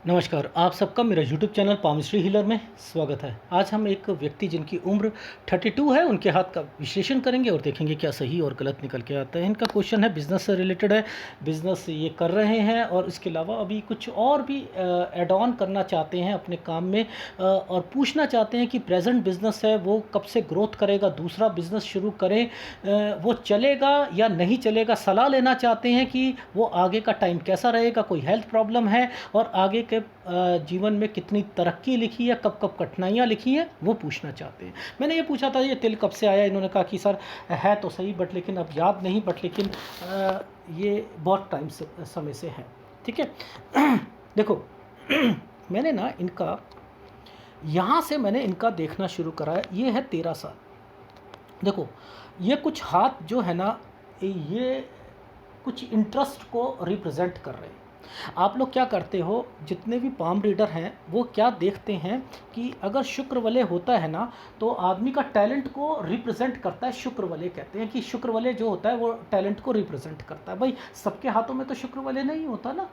नमस्कार, आप सबका मेरा यूट्यूब चैनल पामिस्ट्री हीलर में स्वागत है। आज हम एक व्यक्ति जिनकी उम्र 32 है, उनके हाथ का विश्लेषण करेंगे और देखेंगे क्या सही और गलत निकल के आता है। इनका क्वेश्चन है बिज़नेस से रिलेटेड है, बिज़नेस ये कर रहे हैं और इसके अलावा अभी कुछ और भी ऐड ऑन करना चाहते हैं अपने काम में और पूछना चाहते हैं कि प्रेजेंट बिज़नेस है वो कब से ग्रोथ करेगा, दूसरा बिज़नेस शुरू करें वो चलेगा या नहीं चलेगा। सलाह लेना चाहते हैं कि वो आगे का टाइम कैसा रहेगा, कोई हेल्थ प्रॉब्लम है और आगे के जीवन में कितनी तरक्की लिखी है, कब कब कठिनाइयाँ लिखी हैं, वो पूछना चाहते हैं। मैंने ये पूछा था ये तिल कब से आया, इन्होंने कहा कि सर है तो सही बट लेकिन अब याद नहीं, बट लेकिन ये बहुत टाइम से समय से है। ठीक है देखो मैंने ना इनका यहाँ से मैंने इनका देखना शुरू करा है। ये है 13 साल। देखो ये कुछ हाथ जो है ना, ये कुछ इंटरेस्ट को रिप्रेजेंट कर रहे हैं। आप लोग क्या करते हो, जितने भी पाम रीडर हैं वो क्या देखते हैं कि अगर शुक्र वलय होता है ना तो आदमी का टैलेंट को रिप्रेजेंट करता है। शुक्र वलय कहते हैं कि शुक्र वलय जो होता है वो टैलेंट को रिप्रेजेंट करता है। भाई सबके हाथों में तो शुक्र वलय नहीं होता ना,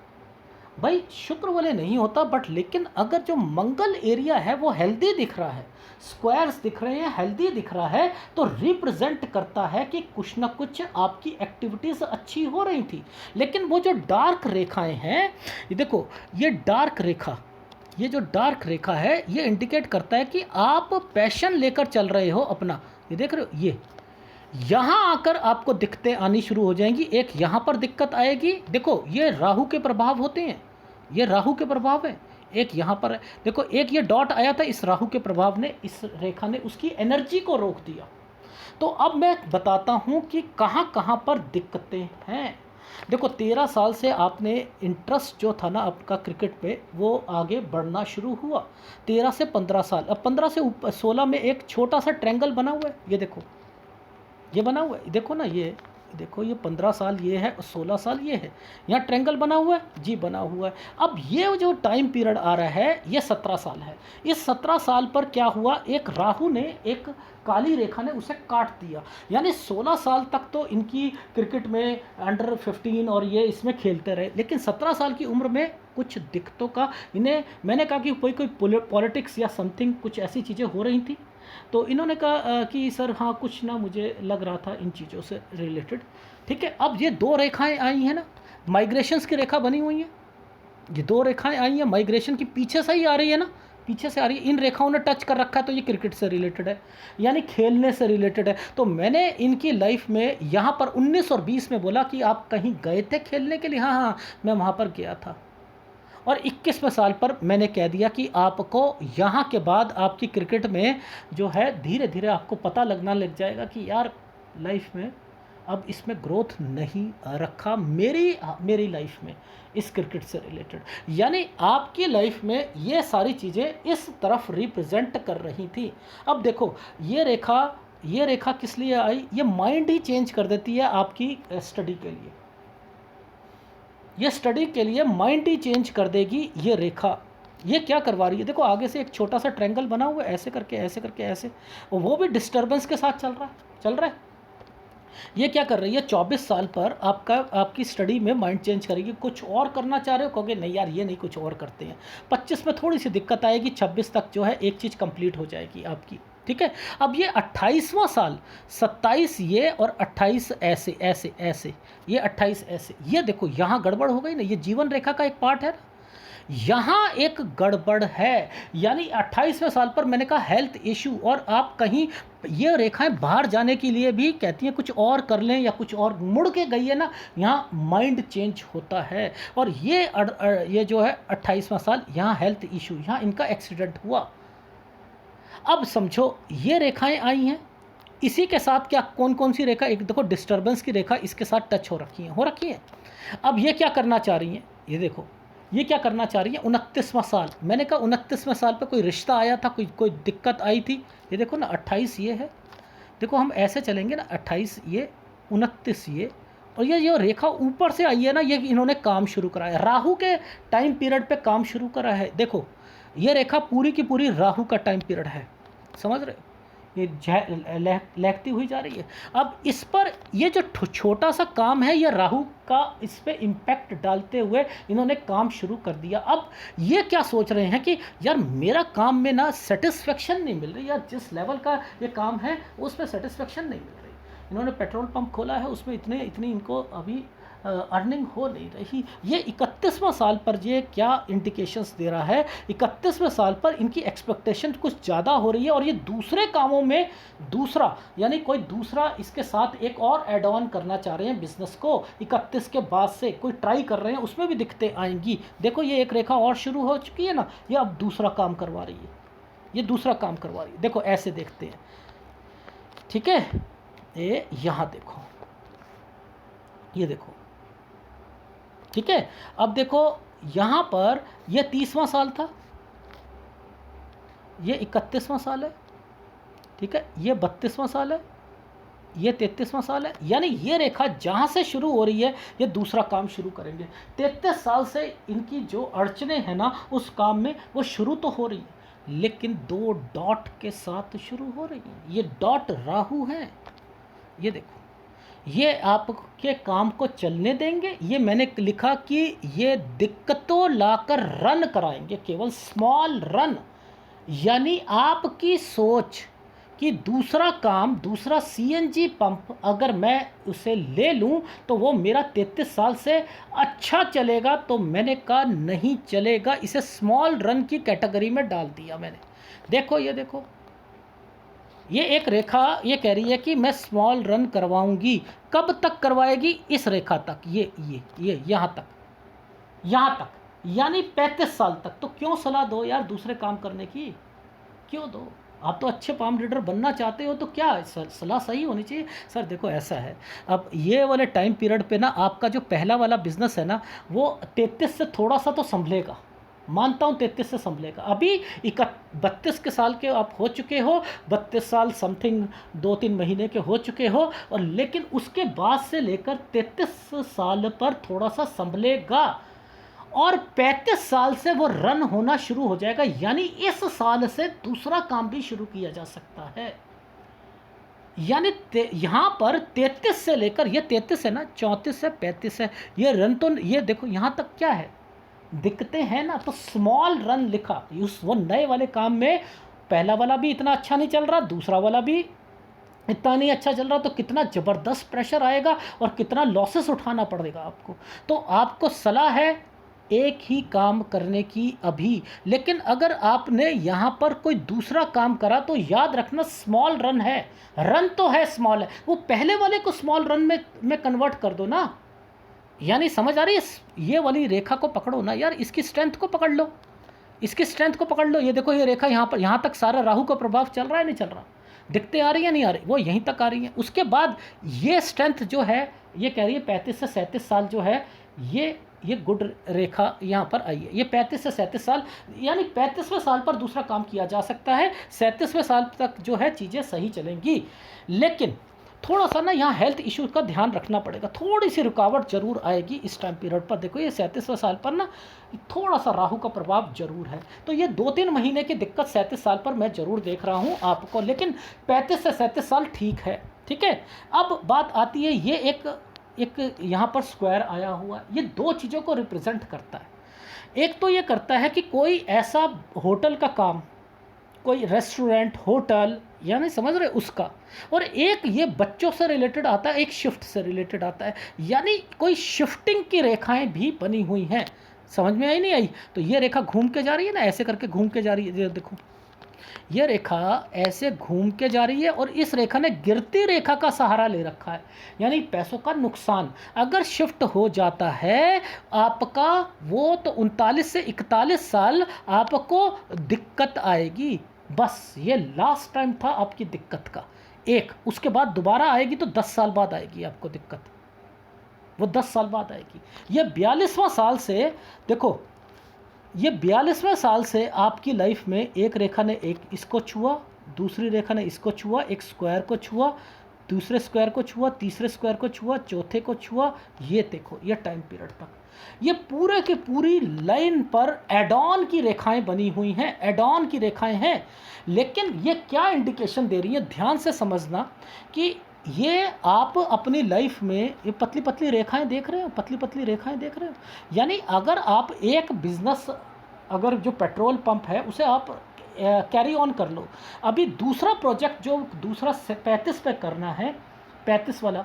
भाई शुक्र वाले नहीं होता, बट लेकिन अगर जो मंगल एरिया है वो हेल्दी दिख रहा है, स्क्वायर्स दिख रहे हैं, हेल्दी दिख रहा है, तो रिप्रेजेंट करता है कि कुछ ना कुछ आपकी एक्टिविटीज़ अच्छी हो रही थी। लेकिन वो जो डार्क रेखाएं हैं, ये देखो ये डार्क रेखा, ये जो डार्क रेखा है ये इंडिकेट करता है कि आप पैशन लेकर चल रहे हो अपना। ये देख रहे हो, ये यहाँ आकर आपको दिक्कतें आनी शुरू हो जाएंगी। एक यहाँ पर दिक्कत आएगी, देखो ये राहु के प्रभाव होते हैं, ये राहु के प्रभाव है। एक यहाँ पर है, देखो एक ये डॉट आया था, इस राहु के प्रभाव ने, इस रेखा ने उसकी एनर्जी को रोक दिया। तो अब मैं बताता हूँ कि कहाँ कहाँ पर दिक्कतें हैं। देखो 13 साल से आपने इंटरेस्ट जो था ना आपका क्रिकेट पे वो आगे बढ़ना शुरू हुआ। 13 से 15 साल, अब 15 से ऊपर 16 में एक छोटा सा ट्रायंगल बना हुआ है, ये देखो ये बना हुआ है, देखो ना, ये देखो ये 15 साल ये है और 16 साल ये है, यहाँ ट्रायंगल बना हुआ है जी, बना हुआ है। अब ये जो टाइम पीरियड आ रहा है ये 17 साल है। इस 17 साल पर क्या हुआ, एक राहु ने, एक काली रेखा ने उसे काट दिया। यानी 16 साल तक तो इनकी क्रिकेट में अंडर 15 और ये इसमें खेलते रहे, लेकिन 17 साल की उम्र में कुछ दिक्कतों का इन्हें, मैंने कहा कि कोई पॉलिटिक्स या समथिंग कुछ ऐसी चीज़ें हो रही थी, तो इन्होंने कहा कि सर हाँ कुछ ना मुझे लग रहा था इन चीज़ों से रिलेटेड। ठीक है, अब ये दो रेखाएं आई हैं ना, माइग्रेशंस की रेखा बनी हुई है, ये दो रेखाएं आई हैं माइग्रेशन की, पीछे से ही आ रही है ना, पीछे से आ रही है। इन रेखाओं ने टच कर रखा है, तो ये क्रिकेट से रिलेटेड है, यानी खेलने से रिलेटेड है। तो मैंने इनकी लाइफ में यहाँ पर 19 और 20 में बोला कि आप कहीं गए थे खेलने के लिए, हाँ हाँ मैं वहाँ पर गया था। और 21वें साल पर मैंने कह दिया कि आपको यहाँ के बाद आपकी क्रिकेट में जो है धीरे धीरे आपको पता लगना लग जाएगा कि यार लाइफ में अब इसमें ग्रोथ नहीं रखा मेरी लाइफ में इस क्रिकेट से रिलेटेड। यानी आपकी लाइफ में ये सारी चीज़ें इस तरफ रिप्रेजेंट कर रही थी। अब देखो ये रेखा किस लिए आई, ये माइंड ही चेंज कर देती है आपकी स्टडी के लिए, ये स्टडी के लिए माइंड ही चेंज कर देगी ये रेखा। ये क्या करवा रही है, देखो आगे से एक छोटा सा ट्रायंगल बना हुआ है, ऐसे करके ऐसे करके ऐसे, और वो भी डिस्टर्बेंस के साथ चल रहा है। ये क्या कर रही है, 24 साल पर आपकी स्टडी में माइंड चेंज करेगी। कुछ और करना चाह रहे हो, कहोगे नहीं यार ये नहीं, कुछ और करते हैं। 25 में थोड़ी सी दिक्कत आएगी, 26 तक जो है एक चीज़ कंप्लीट हो जाएगी आपकी। ठीक है, अब ये 28वां साल, 27 ये और 28 ऐसे ऐसे ऐसे, ये 28 ऐसे, ये देखो यहाँ गड़बड़ हो गई ना, ये जीवन रेखा का एक पार्ट है ना, यहाँ एक गड़बड़ है। यानी 28वें साल पर मैंने कहा हेल्थ इशू, और आप कहीं, ये रेखाएं बाहर जाने के लिए भी कहती हैं कुछ और कर लें या कुछ और, मुड़ के गई है ना, यहाँ माइंड चेंज होता है। और ये जो है 28वां साल, यहाँ हेल्थ इशू, यहाँ इनका एक्सीडेंट हुआ। अब समझो ये रेखाएं आई हैं, इसी के साथ क्या कौन कौन सी रेखा, एक देखो डिस्टर्बेंस की रेखा इसके साथ टच हो रखी है। अब ये क्या करना चाह रही हैं, ये देखो ये क्या करना चाह रही है, 29वां साल, मैंने कहा 29वें साल पे कोई रिश्ता आया था, कोई दिक्कत आई थी। ये देखो ना 28 ये है, देखो हम ऐसे चलेंगे ना, 28 ये, 29 ये, और ये जो रेखा ऊपर से आई है ना, ये इन्होंने काम शुरू कराया, राहु के टाइम पीरियड पे काम शुरू करा है। देखो ये रेखा पूरी की पूरी राहु का टाइम पीरियड है, समझ रहे हो, ये लहकती हुई जा रही है। अब इस पर ये जो छोटा सा काम है, ये राहु का इस पे इम्पैक्ट डालते हुए इन्होंने काम शुरू कर दिया। अब ये क्या सोच रहे हैं कि यार मेरा काम में ना सेटिस्फेक्शन नहीं मिल रही, या जिस लेवल का ये काम है उस पर सेटिस्फेक्शन नहीं मिल रही। इन्होंने पेट्रोल पंप खोला है, उसमें इतनी इनको अभी अर्निंग हो नहीं रही। ये 31वां साल पर ये क्या इंडिकेशंस दे रहा है, 31वें साल पर इनकी एक्सपेक्टेशन कुछ ज़्यादा हो रही है, और ये दूसरे कामों में दूसरा यानी कोई दूसरा इसके साथ एक और एड ऑन करना चाह रहे हैं बिजनेस को। 31 के बाद से कोई ट्राई कर रहे हैं, उसमें भी दिक्कतें आएंगी। देखो ये एक रेखा और शुरू हो चुकी है ना, ये अब दूसरा काम करवा रही है, ये दूसरा काम करवा रही है। देखो ऐसे देखते हैं, ठीक है। ये यहाँ देखो, ये देखो, ठीक है। अब देखो यहाँ पर यह 30वां साल था, ये 31वां साल है, ठीक है। ये 32वां साल है, ये 33वां साल है। यानी ये रेखा जहाँ से शुरू हो रही है, ये दूसरा काम शुरू करेंगे। 33 साल से इनकी जो अड़चने हैं ना उस काम में, वो शुरू तो हो रही है, लेकिन 2 डॉट के साथ शुरू हो रही है। ये डॉट राहु है, ये देखो, ये आपके काम को चलने देंगे। ये मैंने लिखा कि ये दिक्कतों लाकर रन कराएंगे, केवल स्मॉल रन। यानी आपकी सोच कि दूसरा काम, दूसरा सीएनजी पंप अगर मैं उसे ले लूं तो वो मेरा 33 साल से अच्छा चलेगा, तो मैंने कहा नहीं चलेगा, इसे स्मॉल रन की कैटेगरी में डाल दिया मैंने। देखो ये देखो, ये एक रेखा ये कह रही है कि मैं स्मॉल रन करवाऊंगी। कब तक करवाएगी? इस रेखा तक, ये यहाँ तक, यानी 35 साल तक। तो क्यों सलाह दो यार दूसरे काम करने की, क्यों दो? आप तो अच्छे पाम रीडर बनना चाहते हो, तो क्या सलाह सही होनी चाहिए। सर देखो ऐसा है, अब ये वाले टाइम पीरियड पे ना आपका जो पहला वाला बिजनेस है ना, वो 33 से थोड़ा सा तो संभलेगा, मानता हूँ 33 से संभलेगा। अभी 32 के साल के आप हो चुके हो, 32 साल समथिंग 2-3 महीने के हो चुके हो, और लेकिन उसके बाद से लेकर 33 साल पर थोड़ा सा संभलेगा, और 35 साल से वो रन होना शुरू हो जाएगा। यानी इस साल से दूसरा काम भी शुरू किया जा सकता है। यानी यहाँ पर 33 से लेकर, ये 33 है ना, 34 से 35 है, ये रन तो ये देखो यहाँ तक क्या है, दिक्कतें हैं ना, तो स्मॉल रन लिखा। उस वो नए वाले काम में पहला वाला भी इतना अच्छा नहीं चल रहा, दूसरा वाला भी इतना नहीं अच्छा चल रहा, तो कितना ज़बरदस्त प्रेशर आएगा और कितना लॉसेस उठाना पड़ेगा आपको। तो आपको सलाह है एक ही काम करने की अभी। लेकिन अगर आपने यहाँ पर कोई दूसरा काम करा तो याद रखना स्मॉल रन है, रन तो है स्मॉल है, वो पहले वाले को स्मॉल रन में कन्वर्ट कर दो ना। यानी समझ आ रही है? ये वाली रेखा को पकड़ो ना यार, इसकी स्ट्रेंथ को पकड़ लो, इसकी स्ट्रेंथ को पकड़ लो। ये देखो ये रेखा यहाँ पर, यहाँ तक सारा राहु का प्रभाव चल रहा है नहीं चल रहा, दिखते आ रही है नहीं आ रही, वो यहीं तक आ रही है। उसके बाद ये स्ट्रेंथ जो है ये कह रही है 35 से 37 साल जो है, ये गुड रेखा यहाँ पर आई है। ये 35 से 37 साल, यानी 35वें साल पर दूसरा काम किया जा सकता है, 37वें साल तक जो है चीज़ें सही चलेंगी। लेकिन थोड़ा सा ना यहाँ हेल्थ इशू का ध्यान रखना पड़ेगा, थोड़ी सी रुकावट जरूर आएगी इस टाइम पीरियड पर। देखो ये 37वें साल पर ना थोड़ा सा राहु का प्रभाव जरूर है, तो ये 2-3 महीने की दिक्कत 37 साल पर मैं जरूर देख रहा हूँ आपको, लेकिन 35 से 37 साल ठीक है, ठीक है। अब बात आती है, ये एक यहाँ पर स्क्वायर आया हुआ है, ये 2 चीज़ों को रिप्रेजेंट करता है। एक तो ये करता है कि कोई ऐसा होटल का काम, कोई रेस्टोरेंट, होटल, यानी समझ रहे उसका, और एक ये बच्चों से रिलेटेड आता है, एक शिफ्ट से रिलेटेड आता है, यानी कोई शिफ्टिंग की रेखाएं भी बनी हुई हैं। समझ में आई नहीं आई? तो ये रेखा घूम के जा रही है ना, ऐसे करके घूम के जा रही है, ये देखो ये रेखा ऐसे घूम के जा रही है, और इस रेखा ने गिरती रेखा का सहारा ले रखा है, यानी पैसों का नुकसान अगर शिफ्ट हो जाता है आपका, वो तो 39 से 41 साल आपको दिक्कत आएगी। बस ये लास्ट टाइम था आपकी दिक्कत का एक, उसके बाद दोबारा आएगी तो 10 साल बाद आएगी आपको दिक्कत, वो 10 साल बाद आएगी। ये 42वां साल से, देखो ये 42वें साल से आपकी लाइफ में एक रेखा ने एक इसको छुआ, दूसरी रेखा ने इसको छुआ, एक स्क्वायर को छुआ, दूसरे स्क्वायर को छुआ, तीसरे स्क्वायर को छुआ, चौथे को छुआ, ये देखो ये टाइम पीरियड तक ये पूरे की पूरी लाइन पर एड ऑन की रेखाएं बनी हुई हैं, एड ऑन की रेखाएं हैं। लेकिन ये क्या इंडिकेशन दे रही है, ध्यान से समझना कि ये आप अपनी लाइफ में ये पतली पतली रेखाएं देख रहे हो, पतली पतली रेखाएं देख रहे हो। यानी अगर आप एक बिजनेस, अगर जो पेट्रोल पंप है उसे आप कैरी ऑन कर लो, अभी दूसरा प्रोजेक्ट जो दूसरा 35 पे करना है, 35 वाला,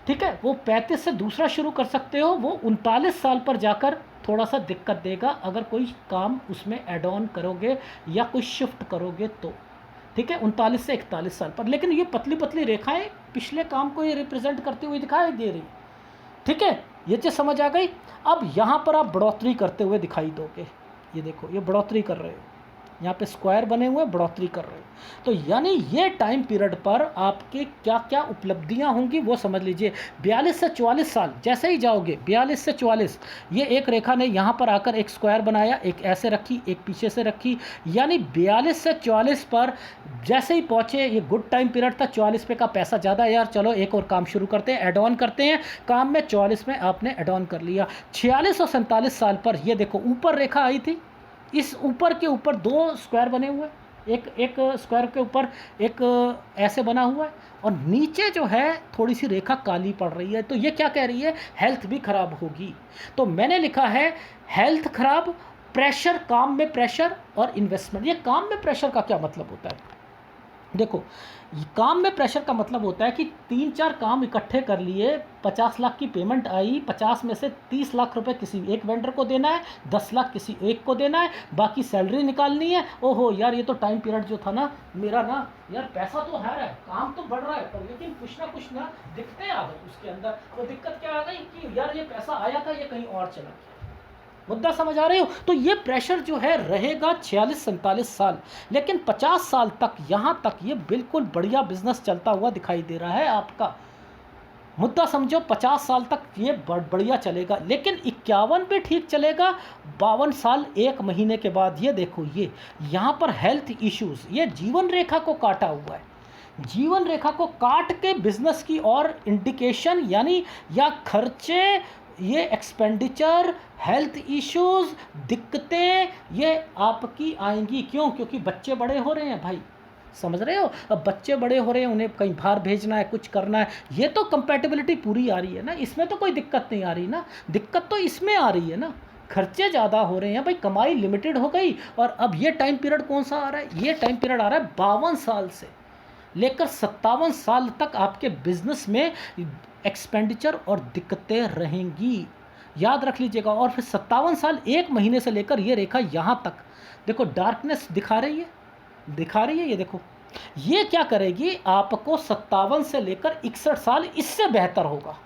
ठीक है, वो 35 से दूसरा शुरू कर सकते हो, वो 39 साल पर जाकर थोड़ा सा दिक्कत देगा अगर कोई काम उसमें ऐड ऑन करोगे या कोई शिफ्ट करोगे तो, ठीक है, 39 से 41 साल पर। लेकिन ये पतली पतली रेखाएं पिछले काम को ये रिप्रेजेंट करती हुई दिखाई दे रही, ठीक है, ये चीज़ समझ आ गई। अब यहाँ पर आप बढ़ोतरी करते हुए दिखाई दोगे, ये देखो ये बढ़ोतरी कर रहे हो, यहाँ पे स्क्वायर बने हुए बढ़ोतरी कर रहे हो। तो यानी ये टाइम पीरियड पर आपके क्या क्या उपलब्धियाँ होंगी वो समझ लीजिए। 42 से 44 साल जैसे ही जाओगे, 42 से 44, ये एक रेखा ने यहाँ पर आकर एक स्क्वायर बनाया, एक ऐसे रखी, एक पीछे से रखी, यानी 42 से 44 पर जैसे ही पहुँचे, ये गुड टाइम पीरियड था। 44 पे का पैसा ज़्यादा है यार, चलो एक और काम शुरू करते हैं, एड ऑन करते हैं काम में। 44 में आपने एड ऑन कर लिया। 46 और 47 साल पर ये देखो ऊपर रेखा आई थी, इस ऊपर के ऊपर दो स्क्वायर बने हुए, एक स्क्वायर के ऊपर एक ऐसे बना हुआ है, और नीचे जो है थोड़ी सी रेखा काली पड़ रही है। तो ये क्या कह रही है, हेल्थ भी खराब होगी। तो मैंने लिखा है हेल्थ खराब, प्रेशर, काम में प्रेशर और इन्वेस्टमेंट। ये काम में प्रेशर का क्या मतलब होता है, देखो काम में प्रेशर का मतलब होता है कि 3-4 काम इकट्ठे कर लिए, 50 लाख की पेमेंट आई, 50 में से 30 लाख रुपए किसी एक वेंडर को देना है, 10 लाख किसी एक को देना है, बाकी सैलरी निकालनी है। ओहो यार, ये तो टाइम पीरियड जो था ना मेरा ना, यार पैसा तो है, काम तो बढ़ रहा है, पर लेकिन कुछ ना दिक्कतें आ गई उसके अंदर। तो दिक्कत क्या आ गई कि यार ये पैसा आया था, ये कहीं और चला गया। मुद्दा समझ आ रहे हो। तो ये प्रेशर जो है रहेगा 46-47 साल, लेकिन 50 साल तक, यहाँ तक ये बिल्कुल बढ़िया बिजनेस चलता हुआ दिखाई दे रहा है आपका। मुद्दा समझो, 50 साल तक ये बढ़िया चलेगा, लेकिन 51 पे ठीक चलेगा। 52 साल 1 महीने के बाद ये देखो, ये यहाँ पर हेल्थ इश्यूज, ये जीवन रेखा को काटा हुआ है। जीवन रेखा को काट के बिजनेस की और इंडिकेशन, यानी या खर्चे, ये एक्सपेंडिचर, हेल्थ इश्यूज, दिक्कतें ये आपकी आएंगी। क्यों? क्योंकि बच्चे बड़े हो रहे हैं भाई, समझ रहे हो। अब बच्चे बड़े हो रहे हैं, उन्हें कहीं बाहर भेजना है, कुछ करना है, ये तो कंपैटिबिलिटी पूरी आ रही है ना, इसमें तो कोई दिक्कत नहीं आ रही ना। दिक्कत तो इसमें आ रही है ना, खर्चे ज़्यादा हो रहे हैं भाई, कमाई लिमिटेड हो गई। और अब ये टाइम पीरियड कौन सा आ रहा है, ये टाइम पीरियड आ रहा है 52 साल से लेकर 57 साल तक आपके बिजनेस में एक्सपेंडिचर और दिक्कतें रहेंगी, याद रख लीजिएगा। और फिर 57 साल 1 महीने से लेकर ये रेखा यहाँ तक देखो डार्कनेस दिखा रही है, दिखा रही है, ये देखो। ये क्या करेगी, आपको 57 से लेकर 61 साल इससे बेहतर होगा,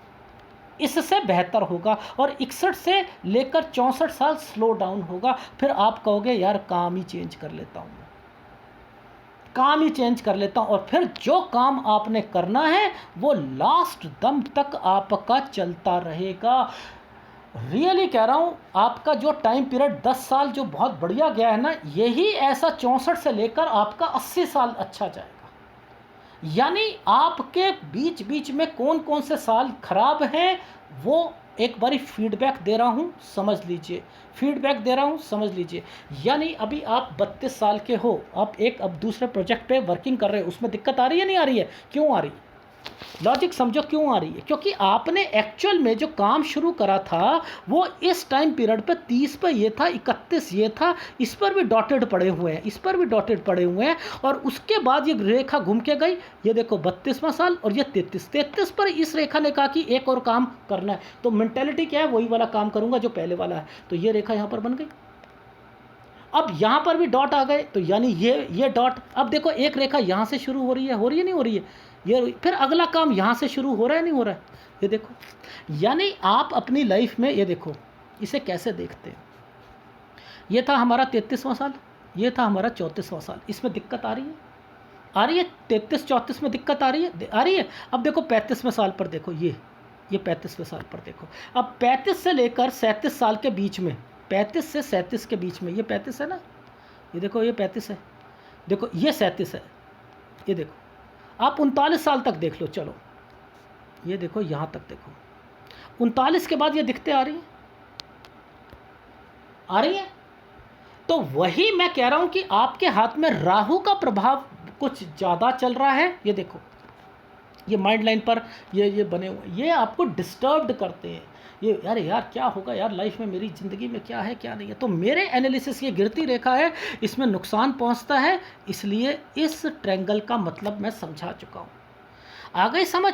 इससे बेहतर होगा। और 61 से लेकर 64 साल स्लो डाउन होगा। फिर आप कहोगे यार काम ही चेंज कर लेता हूँ, काम ही चेंज कर लेता हूँ। और फिर जो काम आपने करना है वो लास्ट दम तक आपका चलता रहेगा। रियली कह रहा हूँ, आपका जो टाइम पीरियड 10 साल जो बहुत बढ़िया गया है ना, यही ऐसा 64 से लेकर आपका 80 साल अच्छा जाएगा। यानी आपके बीच बीच में कौन कौन से साल खराब हैं वो एक बारी फीडबैक दे रहा हूँ, समझ लीजिए, फीडबैक दे रहा हूँ, समझ लीजिए। यानी अभी आप 32 साल के हो, आप अब दूसरे प्रोजेक्ट पे वर्किंग कर रहे हो, उसमें दिक्कत आ रही है, नहीं आ रही है? क्यों आ रही है? लॉजिक समझो क्यों आ रही है। क्योंकि आपने एक्चुअल में जो काम शुरू करा था वो इस टाइम पीरियड पे 30 पे ये था, 31 ये था, इस पर भी डॉटेड पड़े हुए हैं, इस पर भी डॉटेड पड़े हुए हैं। और उसके बाद ये रेखा घूम के गई, ये देखो 32वां साल और ये 33 पर इस रेखा ने कहा कि एक और काम करना है। तो मेंटेलिटी क्या है, वही वाला काम करूंगा जो पहले वाला है। तो ये रेखा यहाँ पर बन गई। अब यहाँ पर भी डॉट आ गए, तो यानी ये डॉट, अब देखो एक रेखा यहाँ से शुरू हो रही है, नहीं हो रही है, ये फिर अगला काम यहाँ से शुरू हो रहा है, नहीं हो रहा है, ये देखो। यानी आप अपनी लाइफ में ये देखो, इसे कैसे देखते हैं। ये था हमारा 33वां साल, ये था हमारा 34वां साल, इसमें दिक्कत आ रही है, आ रही है। 33-34 में दिक्कत आ रही है, आ रही है। अब देखो 35वें साल पर देखो, ये 35वें साल पर देखो। अब 35 से लेकर 37 साल के बीच में, 35 से 37 के बीच में, ये 35 है ना, ये देखो ये 35 है, देखो ये 37 है, ये देखो। आप 39 साल तक देख लो, चलो ये देखो यहाँ तक देखो, 39 के बाद ये दिक्कतें आ रही हैं, आ रही है? तो वही मैं कह रहा हूं कि आपके हाथ में राहु का प्रभाव कुछ ज़्यादा चल रहा है। ये देखो, ये माइंड लाइन पर ये बने हुए, ये आपको डिस्टर्ब्ड करते हैं। ये यार यार क्या होगा यार लाइफ में, मेरी ज़िंदगी में क्या है क्या नहीं है। तो मेरे एनालिसिस ये गिरती रेखा है, इसमें नुकसान पहुंचता है, इसलिए इस ट्रायंगल का मतलब मैं समझा चुका हूँ। आ गई समझ?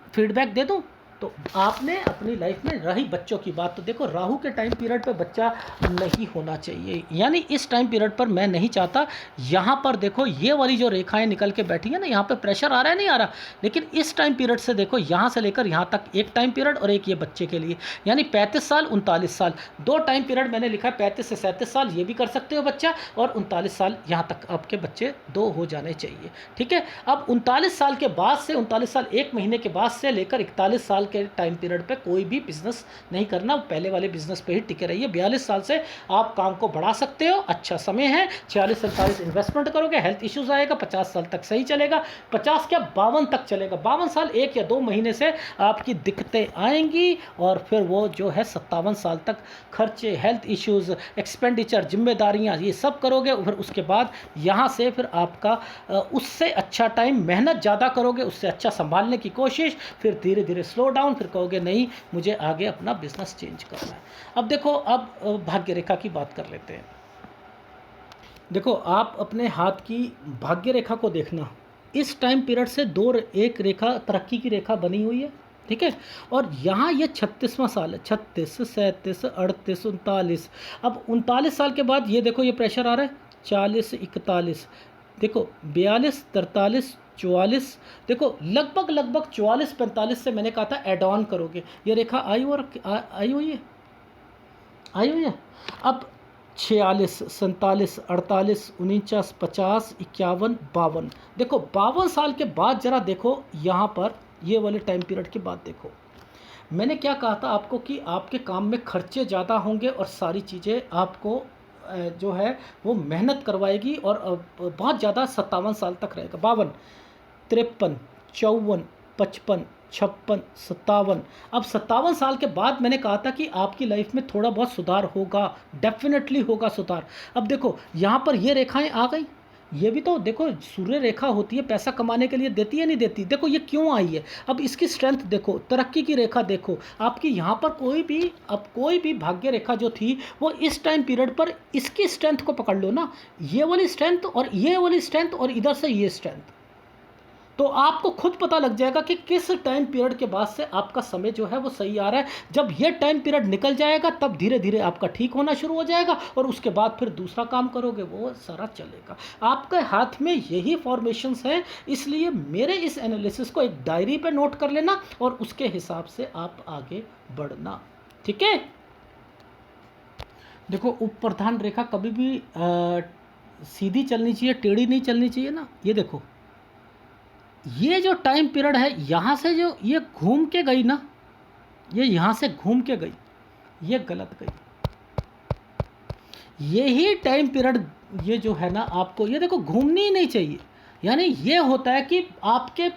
फीडबैक दे दूँ? तो आपने अपनी लाइफ में रही बच्चों की बात, तो देखो राहु के टाइम पीरियड पे बच्चा नहीं होना चाहिए, यानी इस टाइम पीरियड पर मैं नहीं चाहता। यहाँ पर देखो ये वाली जो रेखाएं निकल के बैठी है ना, यहाँ पे प्रेशर आ रहा है नहीं आ रहा, लेकिन इस टाइम पीरियड से देखो यहाँ से लेकर यहाँ तक एक टाइम पीरियड और एक ये बच्चे के लिए, यानी 35 साल 39 साल, दो टाइम पीरियड मैंने लिखा है। 35 से 37 साल ये भी कर सकते हो बच्चा, और 39 साल यहाँ तक आपके बच्चे दो हो जाने चाहिए। ठीक है, अब 39 साल के बाद से, 39 साल 1 महीने के बाद से लेकर 41 साल के टाइम पीरियड पे कोई भी बिजनेस नहीं करना, पहले वाले बिजनेस पे ही टिके रहिए। 42 साल से आप काम को बढ़ा सकते हो, अच्छा समय है। 46-47 इन्वेस्टमेंट करोगे, हेल्थ इश्यूज आएगा, 50 साल तक सही चलेगा, 50 क्या 52 तक चलेगा। 52 साल 1 या 2 महीने से आपकी दिक्कतें आएंगी, और फिर वो जो है 57 साल तक खर्चे, हेल्थ इश्यूज, एक्सपेंडिचर, जिम्मेदारियाँ, ये सब करोगे। फिर उसके बाद यहाँ से फिर आपका उससे अच्छा टाइम, मेहनत ज़्यादा करोगे, उससे अच्छा संभालने की कोशिश, फिर धीरे धीरे स्लो डाउन, फिर कहोगे नहीं मुझे आगे अपना बिजनेस चेंज करना है। अब देखो, अब भाग्य रेखा की बात कर लेते हैं। देखो आप अपने हाथ की भाग्य रेखा को देखना, इस टाइम पीरियड से एक रेखा तरक्की की रेखा बनी हुई है। ठीक है, और यहाँ ये 36वां साल है, 36, 37, 38, 39। अब 39 साल के बाद ये देखो ये प्रेशर आ रहा है, 40, 41, देखो 42, 43, 44, देखो लगभग लगभग 44-45 से मैंने कहा था एड ऑन करोगे। ये रेखा आई हुई है, आई हुई है। अब 46, 47, 48, 49, 50, 51, 52, देखो 52 साल के बाद जरा देखो यहाँ पर ये वाले टाइम पीरियड की बात देखो। मैंने क्या कहा था आपको कि आपके काम में खर्चे ज़्यादा होंगे और सारी चीज़ें आपको जो है वो मेहनत करवाएगी, और बहुत ज़्यादा 57 साल तक रहेगा। 52, 53, 54, 55, 56, 57। अब 57 साल के बाद मैंने कहा था कि आपकी लाइफ में थोड़ा बहुत सुधार होगा, डेफिनेटली होगा सुधार। अब देखो यहाँ पर ये रेखाएं आ गई, ये भी तो देखो सूर्य रेखा होती है, पैसा कमाने के लिए देती है नहीं देती, देखो ये क्यों आई है। अब इसकी स्ट्रेंथ देखो, तरक्की की रेखा देखो आपकी यहाँ पर, कोई भी भाग्य रेखा जो थी वो इस टाइम पीरियड पर, इसकी स्ट्रेंथ को पकड़ लो ना, ये वाली स्ट्रेंथ और ये वाली स्ट्रेंथ और इधर से ये स्ट्रेंथ, तो आपको खुद पता लग जाएगा कि किस टाइम पीरियड के बाद से आपका समय जो है वो सही आ रहा है। जब ये टाइम पीरियड निकल जाएगा तब धीरे धीरे आपका ठीक होना शुरू हो जाएगा, और उसके बाद फिर दूसरा काम करोगे वो सारा चलेगा। आपके हाथ में यही फॉर्मेशंस हैं, इसलिए मेरे इस एनालिसिस को एक डायरी पे नोट कर लेना और उसके हिसाब से आप आगे बढ़ना। ठीक है, देखो उप प्रधान रेखा कभी भी सीधी चलनी चाहिए, टेढ़ी नहीं चलनी चाहिए ना। ये देखो ये जो टाइम पीरियड है, यहाँ से जो ये घूम के गई ना, ये यहाँ से घूम के गई, ये गलत गई। यही टाइम पीरियड ये जो है ना, आपको ये देखो घूमनी ही नहीं चाहिए। यानी ये होता है कि आपके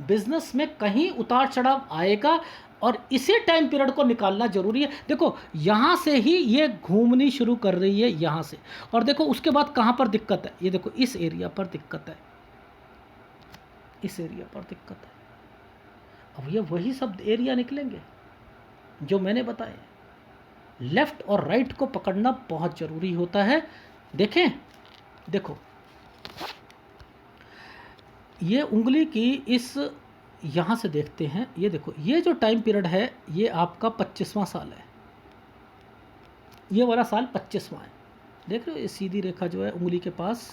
बिजनेस में कहीं उतार चढ़ाव आएगा, और इसी टाइम पीरियड को निकालना जरूरी है। देखो यहाँ से ही ये घूमनी शुरू कर रही है, यहाँ से, और देखो उसके बाद कहाँ पर दिक्कत है, ये देखो इस एरिया पर दिक्कत है, इस एरिया पर दिक्कत है। अब ये वही सब एरिया निकलेंगे जो मैंने बताए। लेफ्ट और राइट को पकड़ना बहुत ज़रूरी होता है। देखें, देखो ये उंगली की इस यहाँ से देखते हैं, ये देखो ये जो टाइम पीरियड है ये आपका 25वां साल है, ये वाला साल 25वां है। देख रहे हो ये सीधी रेखा जो है उंगली के पास,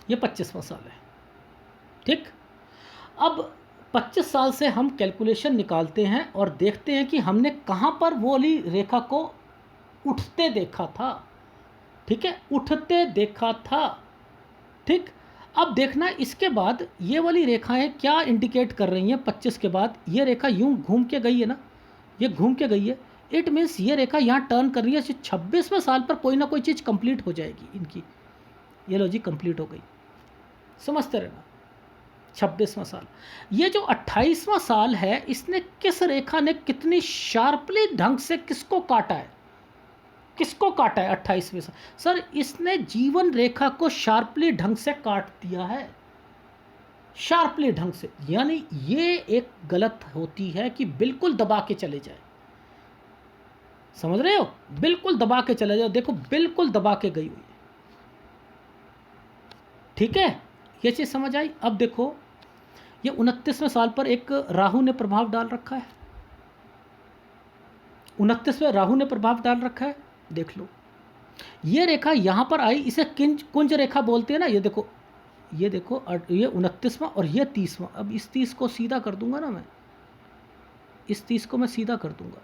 ये 25वां साल है। ठीक, अब 25 साल से हम कैलकुलेशन निकालते हैं और देखते हैं कि हमने कहाँ पर वो वाली रेखा को उठते देखा था। ठीक है, उठते देखा था। ठीक, अब देखना इसके बाद ये वाली रेखाएं क्या इंडिकेट कर रही हैं। 25 के बाद ये रेखा यूं घूम के गई है ना, ये घूम के गई है, इट मीन्स ये रेखा यहाँ टर्न कर रही है। 26वें साल पर कोई ना कोई चीज़ कंप्लीट हो जाएगी इनकी। ये लो जी कंप्लीट हो गई, समझते रहना। 26वां साल, ये जो 28वां साल है, इसने किस रेखा ने कितनी शार्पली ढंग से किसको काटा है, किसको काटा है 28वें साल? सर इसने जीवन रेखा को शार्पली ढंग से काट दिया है, शार्पली ढंग से। यानी ये एक गलत होती है कि बिल्कुल दबा के चले जाए, समझ रहे हो, बिल्कुल दबा के चले जाओ, देखो बिल्कुल दबा के गई हुई है, ठीक है, ये चीज़ समझ आई। अब देखो ये 29वें साल पर एक राहु ने प्रभाव डाल रखा है, 29वें राहु ने प्रभाव डाल रखा है, देख लो ये रेखा यहाँ पर आई, इसे कुंज रेखा बोलते हैं ना, ये देखो, ये देखो, ये 29वां और ये 30वां। अब इस 30 को सीधा कर दूंगा ना मैं, इस 30 को मैं सीधा कर दूंगा।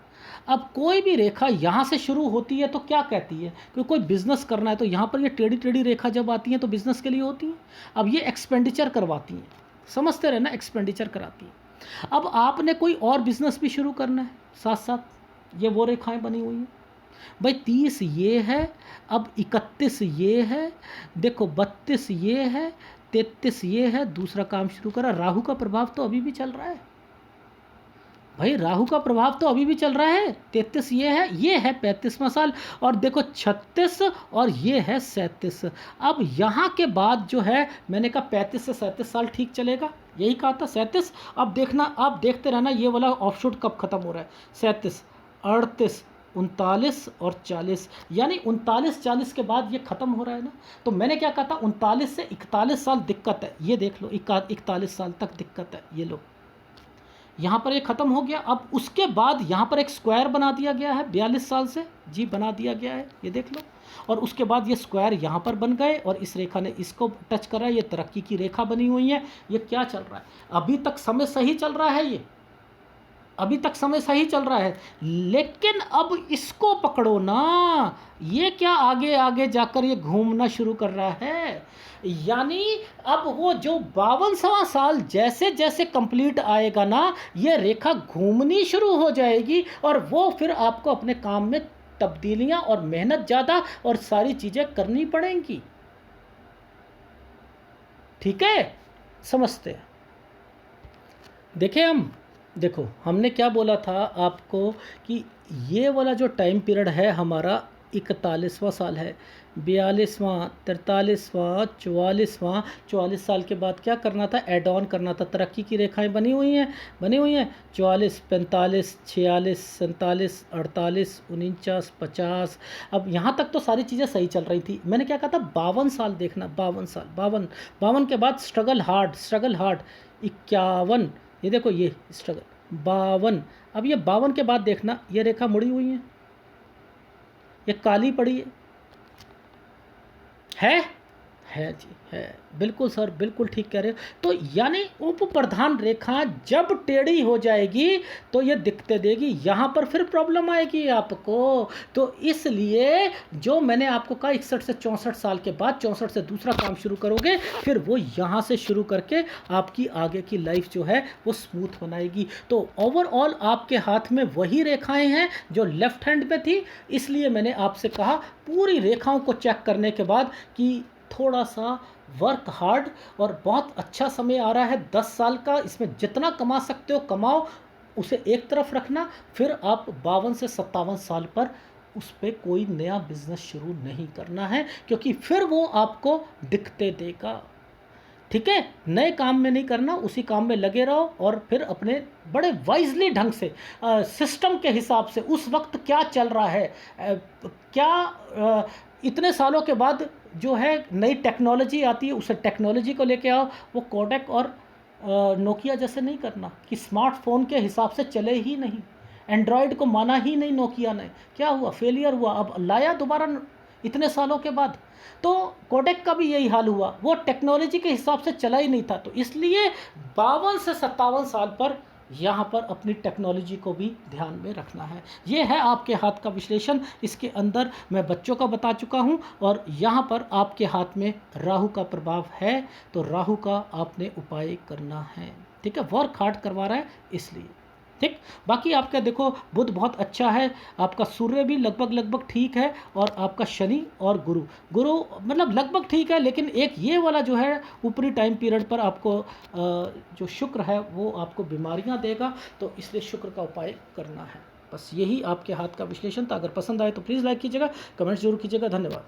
अब कोई भी रेखा यहाँ से शुरू होती है तो क्या कहती है कि कोई बिजनेस करना है, तो यहाँ पर ये टेढ़ी टेढ़ी रेखा जब आती है तो बिजनेस के लिए होती है। अब ये एक्सपेंडिचर करवाती हैं, समझते रहे ना, एक्सपेंडिचर कराती हैं। अब आपने कोई और बिजनेस भी शुरू करना है साथ साथ, ये वो रेखाएं बनी हुई हैं भाई। 30 ये है, अब 31 ये है, देखो 32 ये है, 33 ये है, दूसरा काम शुरू करा। राहु का प्रभाव तो अभी भी चल रहा है भाई, राहु का प्रभाव तो अभी भी चल रहा है। 33 ये है 35वां साल, और देखो 36 और ये है 37। अब यहाँ के बाद जो है मैंने कहा 35 से 37 साल ठीक चलेगा, यही कहा था 37। अब देखना, आप देखते रहना ये वाला ऑफशूट कब खत्म हो रहा है, 37, 38, 39 और 40, यानी 39-40 के बाद ये ख़त्म हो रहा है ना। तो मैंने क्या कहा था, 39 से 41 साल दिक्कत है, ये देख लो, 41 साल तक दिक्कत है, ये लो यहाँ पर ये ख़त्म हो गया। अब उसके बाद यहाँ पर एक स्क्वायर बना दिया गया है 42 साल से, जी बना दिया गया है, ये देख लो। और उसके बाद ये स्क्वायर यहाँ पर बन गए और इस रेखा ने इसको टच करा, ये तरक्की की रेखा बनी हुई है। ये क्या चल रहा है, अभी तक समय सही चल रहा है, ये अभी तक समय सही चल रहा है, लेकिन अब इसको पकड़ो ना, ये क्या आगे आगे जाकर ये घूमना शुरू कर रहा है। यानी अब वो जो 52वां साल जैसे जैसे कंप्लीट आएगा ना, ये रेखा घूमनी शुरू हो जाएगी और वो फिर आपको अपने काम में तब्दीलियां और मेहनत ज़्यादा और सारी चीज़ें करनी पड़ेंगी, ठीक है, समझते हैं। देखें हम, देखो हमने क्या बोला था आपको कि ये वाला जो टाइम पीरियड है हमारा 41वां साल है, 42वां, 43वां, 44वां, 44 साल के बाद क्या करना था, ऐड ऑन करना था, तरक्की की रेखाएं बनी हुई हैं, 44, 45, 46, 47, 48, 49, 50। अब यहाँ तक तो सारी चीज़ें सही चल रही थी। मैंने क्या कहा था, 52 साल देखना, 52 साल, 52 के बाद स्ट्रगल हार्ड, 51, ये देखो ये स्ट्रगल, 52। अब ये 52 के बाद देखना, ये रेखा मुड़ी हुई ये काली पड़ी है जी, है, बिल्कुल सर, बिल्कुल ठीक कह रहे हो। तो यानी उप प्रधान रेखा जब टेढ़ी हो जाएगी तो ये दिक्कतें देगी, यहाँ पर फिर प्रॉब्लम आएगी आपको। तो इसलिए जो मैंने आपको कहा 61 से 64 साल के बाद, 64 से दूसरा काम शुरू करोगे, फिर वो यहाँ से शुरू करके आपकी आगे की लाइफ जो है वो स्मूथ बनाएगी। तो ओवरऑल आपके हाथ में वही रेखाएँ हैं जो लेफ्ट हैंड में थी, इसलिए मैंने आपसे कहा पूरी रेखाओं को चेक करने के बाद कि थोड़ा सा वर्क हार्ड, और बहुत अच्छा समय आ रहा है 10 साल का, इसमें जितना कमा सकते हो कमाओ, उसे एक तरफ रखना। फिर आप 52 से 57 साल पर उस पर कोई नया बिजनेस शुरू नहीं करना है, क्योंकि फिर वो आपको दिक्कतें देगा, ठीक है। नए काम में नहीं करना, उसी काम में लगे रहो और फिर अपने बड़े वाइजली ढंग से सिस्टम के हिसाब से उस वक्त क्या चल रहा है, क्या इतने सालों के बाद जो है नई टेक्नोलॉजी आती है, उसे टेक्नोलॉजी को लेके आओ। वो कोडेक और नोकिया जैसे नहीं करना कि स्मार्टफोन के हिसाब से चले ही नहीं, एंड्रॉयड को माना ही नहीं नोकिया ने, क्या हुआ, फेलियर हुआ, अब लाया दोबारा इतने सालों के बाद। तो कोडेक का भी यही हाल हुआ, वो टेक्नोलॉजी के हिसाब से चला ही नहीं था। तो इसलिए 52 से 57 साल पर यहाँ पर अपनी टेक्नोलॉजी को भी ध्यान में रखना है। ये है आपके हाथ का विश्लेषण, इसके अंदर मैं बच्चों का बता चुका हूँ, और यहाँ पर आपके हाथ में राहु का प्रभाव है, तो राहु का आपने उपाय करना है, ठीक है। वर्क हार्ड करवा रहा है इसलिए, ठीक। बाकी आपका देखो बुध बहुत अच्छा है, आपका सूर्य भी लगभग ठीक है, और आपका शनि और गुरु मतलब लगभग ठीक है, लेकिन एक ये वाला जो है ऊपरी टाइम पीरियड पर आपको जो शुक्र है वो आपको बीमारियां देगा, तो इसलिए शुक्र का उपाय करना है। बस यही आपके हाथ का विश्लेषण था। अगर पसंद आए तो प्लीज़ लाइक कीजिएगा, कमेंट्स जरूर कीजिएगा। धन्यवाद।